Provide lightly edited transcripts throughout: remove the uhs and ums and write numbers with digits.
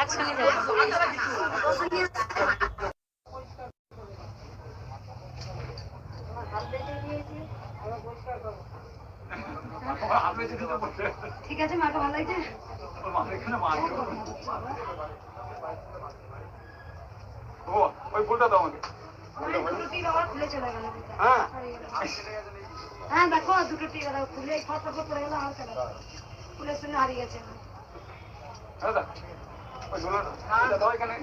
একসঙ্গে যাবো। ঠিক আছে, মাকে ভালো লাগছে। ওই ফুলটা দাও আমাকে। খুলে চলে গেল। হ্যাঁ হ্যাঁ দেখো, দুটো টিকা দাও, খুলে ফটো পড়ে গেল, আর কেন ফুলের সঙ্গে হারিয়ে গেছে। দাদা ওই ঝোলাটা দাও এখানে।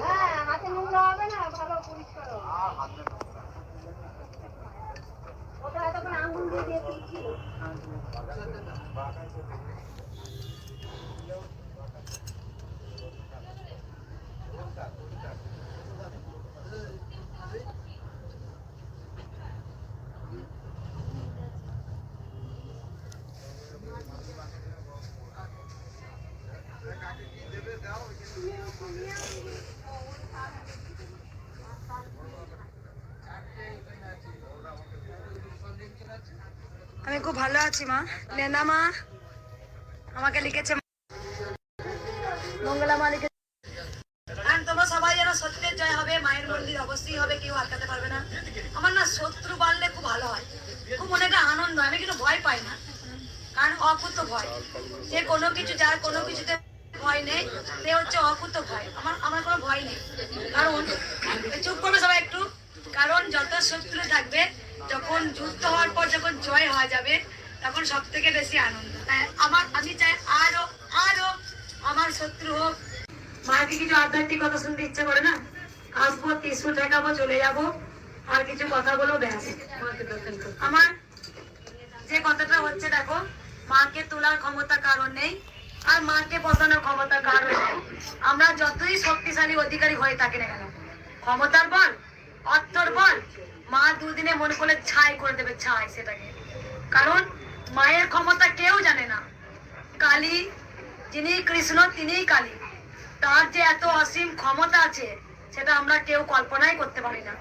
হ্যাঁ, হাতে নোংরা হবে না, ভালো পরিষ্কার হবে। ওটা এতক্ষণ আঙুল দিয়ে দিয়ে দিচ্ছি। আমি খুব ভালো আছি মা। লেনা মা আমাকে লিখেছে, মঙ্গলা মা লিখেছে, তোমরা সবাই যেন সত্যের জয় হবে, মায়ের মন্দির অবশ্যই হবে, কেউ আটকাতে পারবে না। আমার না শত্রু বাড়লে খুব ভালো হয়, খুব মনে একটা আনন্দ হয়। আমি কিন্তু ভয় পাই না, কারণ অকুত ভয়। যে কোনো কিছু, যার কোনো কিছুতে ভয় নেই, সে হচ্ছে অকুত ভয়। আমার কোনো ভয় নেই। কারণ চুপ করবে সবাই একটু। কারণ যত শত্রু থাকবে, যখন যুদ্ধ হওয়ার পর যখন জয় হওয়া যাবে, তখন সব থেকে বেশি আনন্দ। আমি চাই আরো আরো আমার শত্রু হোক। মাকে কিছু আধ্যাত্মিক কথা শুনতে ইচ্ছা করে না, আসবো, ত্রিশূল ঠেকাবো, চলে যাবো, আর কিছু কথা বলবো, ব্যাস। আমার যে কথাটা হচ্ছে, দেখো, মাকে তোলার ক্ষমতা কারণ নেই, আর মাকে বসানোর ক্ষমতা কারণ নেই। আমরা যতই শক্তিশালী অধিকারী হয়ে থাকি না কেন, ক্ষমতার বল, অর্থর বল, মা দুদিনে মনে করলে ছাই করে দেবে, ছাই সেটাকে। কারণ মায়ের ক্ষমতা কেউ জানে না। কালী, যিনি কৃষ্ণ, তিনিই কালী। তার যে এত অসীম ক্ষমতা আছে, সেটা আমরা কেউ কল্পনাই করতে পারি না।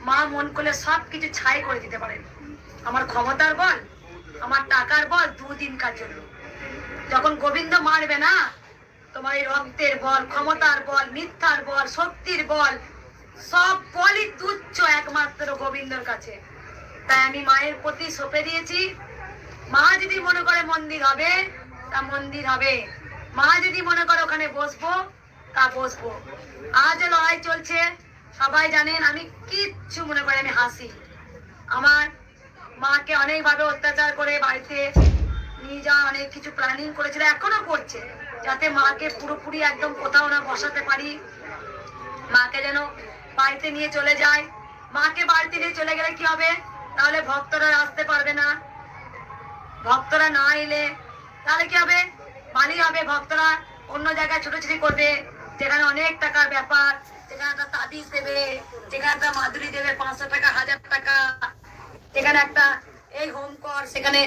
মা মন করলে সব কিছু ছাই করে দিতে পারেন। আমার ক্ষমতার বল, আমার টাকার বল দুদিনকার জন্য। যখন গোবিন্দ মারবে না, তোমার এই রক্তের বল, ক্ষমতার বল, মিথ্যার বল, শক্তির বল, সব বলই তুচ্ছ একমাত্র গোবিন্দর কাছে। তাই আমি মায়ের প্রতি সঁপে দিয়েছি। মা যদি মনে করে মন্দির হবে, তা মন্দির হবে। মা যদি মনে করে ওখানে বসবো, তা বসবো। আজও লড়াই চলছে, সবাই জানেন। আমি কিচ্ছু মনে করি, আমি হাসি। আমার মাকে অনেকভাবে অত্যাচার করে বাড়িতে নিয়ে যাওয়া, অনেক কিছু প্ল্যানিং করেছিল, এখনো করছে, যাতে মাকে পুরোপুরি একদম কোথাও না বসাতে পারি। মাকে যেন বাড়িতে নিয়ে চলে যায়। মাকে বাড়িতে নিয়ে চলে গেলে কি হবে? তাহলে ভক্তরা আসতে পারবে না। ভক্তরা না এলে তাহলে কি হবে? বালি হবে। ভক্তরা অন্য জায়গায় ছুটোছুটি করবে, যেখানে অনেক টাকার ব্যাপার, যেখানে একটা তাবিজ দেবে, যেখানে একটা মাদুরি দেবে 500 টাকা, 1000 টাকা, যেখানে একটা এই হোম কর, সেখানে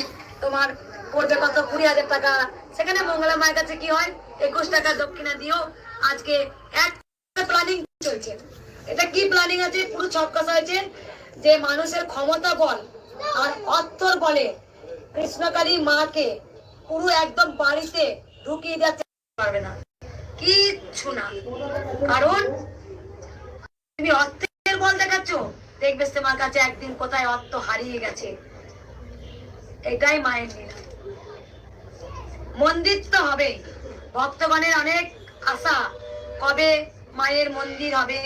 তোমার পড়বে কত 20,000 টাকা। সেখানে মঙ্গলা মায়ের কাছে কি হয়, 21 টাকা দক্ষিণা দিও। আজকে এক প্ল্যানিং চলছে। এটা কি প্ল্যানিং আছে? পুরো ছক্কা হয়েছে যে মানুষের ক্ষমতা বল আর অর্থর বলে কৃষ্ণকালী মাকে পুরো একদম বাড়িতে ঢুকিয়ে যাচ্ছে, পারবে না কিচ্ছু না। কারণ তুমি অর্থের বল দেখাচ্ছ, দেখবে তোমার কাছে একদিন কোথায় অর্থ হারিয়ে গেছে। এটাই মায়ের লীলা। মন্দির তো হবে, ভক্তগণের অনেক আশা, কবে মায়ের মন্দির হবে,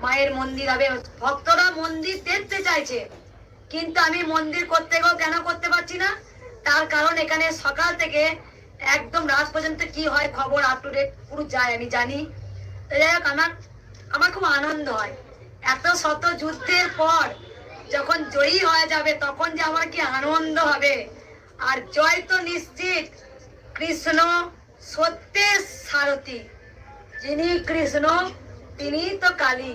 মায়ের মন্দির হবে। ভক্তরা মন্দির দেখতে চাইছে, কিন্তু আমি মন্দির করতে গেও কেন করতে পারছি না? তার কারণ এখানে সকাল থেকে একদম রাত পর্যন্ত কি হয় খবর আপ টু ডেট পুরো যায়, আমি জানি। যাই হোক, আমার খুব আনন্দ হয়। এত শত যুদ্ধের পর যখন জয়ী হয়ে যাবে, তখন যে আমার কি আনন্দ হবে। আর জয় তো নিশ্চিত। কৃষ্ণ সত্যের সারথী, যিনি কৃষ্ণ তিনি তো কালী।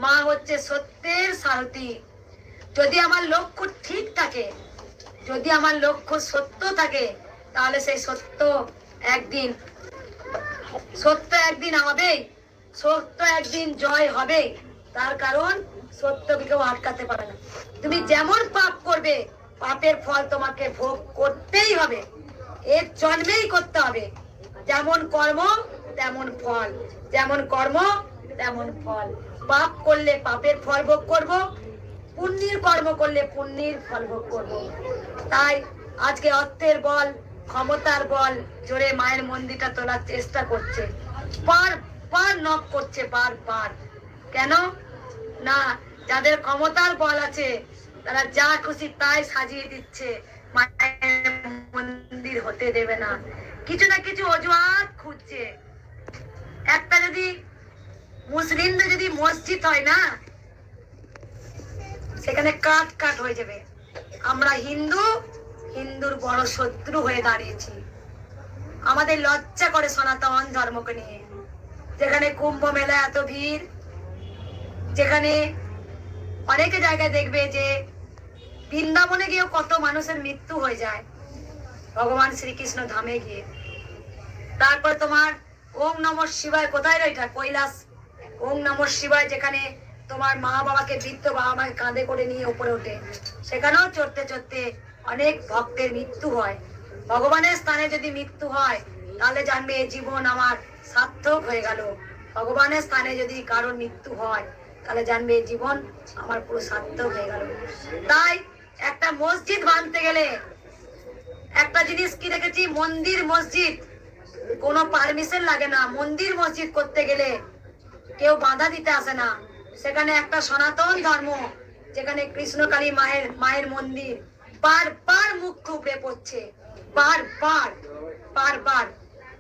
মা হচ্ছে সত্যের সারথী। যদি আমার লক্ষ্য ঠিক থাকে, যদি আমার লক্ষ্য সত্য থাকে, তাহলে সেই সত্য একদিন হবে, সত্য একদিন জয় হবে। তার কারণ সত্যকে কেউ আটকাতে পারে না। তুমি যেমন পাপ করবে, পাপের ফল তোমাকে ভোগ করতেই হবে, এর জন্মেই করতে হবে। যেমন কর্ম তেমন ফল, যেমন কর্ম তেমন ফল। পাপ করলে পাপের ফল ভোগ করব, পুণ্যের কর্ম করলে পুণ্যের ফল ভোগ করব। তাই আজকে অর্থের বল, ক্ষমতার বল জোরে মায়ের মন্দিরটা তোলার চেষ্টা করছে, পার পার নক করছে, পার পার। কেন না, যাদের ক্ষমতার বল আছে তারা যা খুশি তাই সাজিয়ে দিচ্ছে, মায়ের মন্দির হতে দেবে না। কিছু না কিছু অজুহাত খুঁজছে। একটা যদি মুসলিমদের যদি মসজিদ হয় না, সেখানে কাট কাট হয়ে যাবে। আমরা হিন্দু, হিন্দুর বড় শত্রু হয়ে দাঁড়িয়েছি। আমাদের লজ্জা করে সনাতন ধর্মকে নিয়ে। যেখানে কুম্ভ মেলা এত ভিড়, যেখানে অনেক জায়গায় দেখবে যে বৃন্দাবনে গিয়েও কত মানুষের মৃত্যু হয়ে যায় ভগবান শ্রীকৃষ্ণ ধামে গিয়ে। তারপর তোমার ওম নমঃ শিবায়, কোথায় রইটা কৈলাস, ওম নমঃ শিবায় যেখানে তোমার মা বাবাকে, বৃদ্ধ বাবা মাকে কাঁধে করে নিয়ে উপরে ওঠে, সেখানেও চড়তে চড়তে অনেক ভক্তের মৃত্যু হয়। ভগবানের স্থানে যদি মৃত্যু হয় তাহলে জানবে এই জীবন আমার সার্থক হয়ে গেল। ভগবানের স্থানে যদি কারোর মৃত্যু হয় তাহলে জানবে এই জীবন আমার পুরো সার্থক হয়ে গেল। তাই একটা মসজিদ বাঁধতে গেলে একটা জিনিস কি দেখেছি, মন্দির মসজিদ কোনো পারমিশন লাগে না। মন্দির মসজিদ করতে গেলে কেউ বাধা দিতে আসে না। সেখানে একটা সনাতন ধর্ম, যেখানে কৃষ্ণকালী মায়ের মন্দির বারবার মুখ থুবড়ে পড়ছে, বারবার বারবার।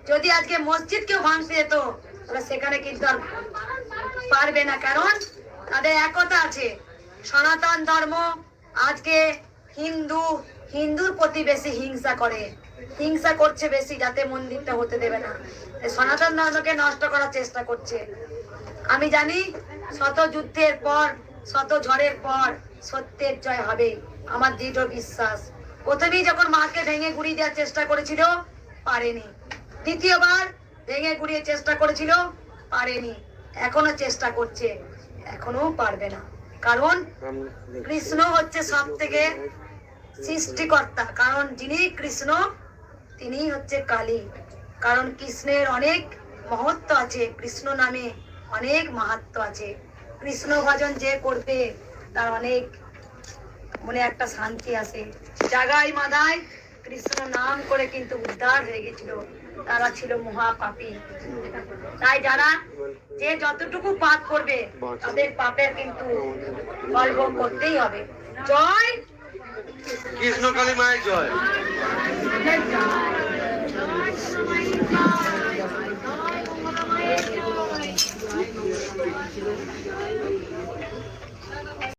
যদি আজকে মসজিদ কেউ ভাঙতে যেত তাহলে সেখানে কিন্তু আর পারবে না, কারণ তাদের একতা আছে। সনাতন ধর্ম আজকে হিন্দুর প্রতি বেশি হিংসা করে, হিংসা করছে বেশি, যাতে মন্দিরটা হতে দেবে না। সনাতন ধর্মকে নষ্ট করার চেষ্টা করছে। আমি জানি শত যুদ্ধের পর, শত ঝড়ের পর সত্যের জয় হবে, আমার দৃঢ় বিশ্বাস। প্রথমেই যখন মাকে ভেঙে গুড়িয়ে দেওয়ার চেষ্টা করেছিল, পারেনি। দ্বিতীয়বার ভেঙে গুড়িয়ে চেষ্টা করেছিল, পারেনি। এখনো চেষ্টা করছে, এখনো পারবে না। কারণ কৃষ্ণ হচ্ছে সব থেকে সৃষ্টিকর্তা। কারণ যিনি কৃষ্ণ তিনি হচ্ছে কালী। কারণ কৃষ্ণের অনেক মহত্ব আছে, কৃষ্ণ নামে অনেক মাহাত্ম আছে। কৃষ্ণ ভজন যে করবে তার অনেক মনে একটা শান্তি আসে। জাগায় মাদায় কৃষ্ণ নাম করে কিন্তু উদ্ধার হয়ে গেছিল, তারা ছিল মহাপাপী। তাই যারা যে যতটুকু পাপ করবে তাদের পাপের কিন্তু ফল ভোগ করতেই হবে। জয় কৃষ্ণ কালী মায়ের জয়। জয়